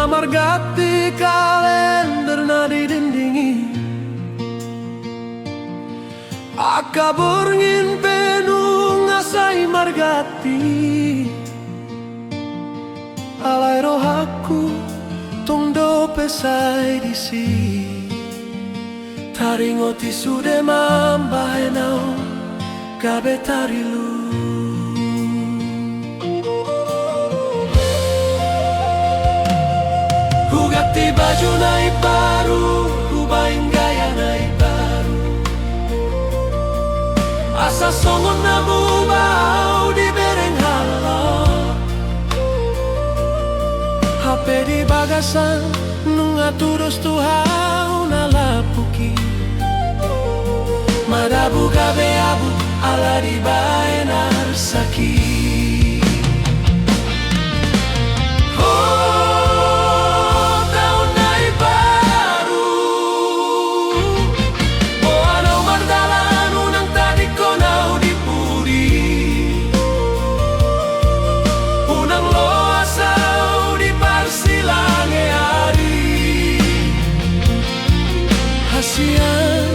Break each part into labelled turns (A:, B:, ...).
A: margati kalender na didindingi. Akabor ngin penuh ngasai margati. Alay rohaku tungdo pesai disi. Taringoti sude mambahenau gabe tarilu. Hugati baju naik baru, hubain gaya naik baru. Asa songon namu bau di bereng halau. HP di bagasan nunga turus tuhau nalapuki. Madabu gabe abu ala di baenar sakit. Oh, tahun naik baru. Oh, anau mardalan unang tadi konau dipuri. Unang lo asau di parsilange hari. Hasian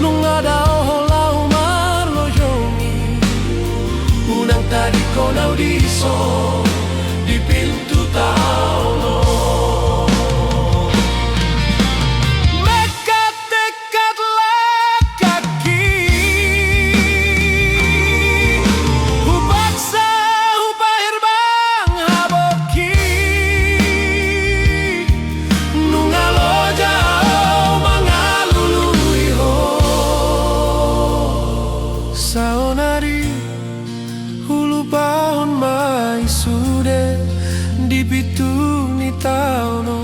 A: nung ada oholau marlojongi. Unang tadi konau diso di pintu taulo. Mekat tekadlah kaki. Hupaksa hupahir bang haboki. Nungalo jauh mangalului ho. Saonari hulu bahon mai sude di pitu ni tauno.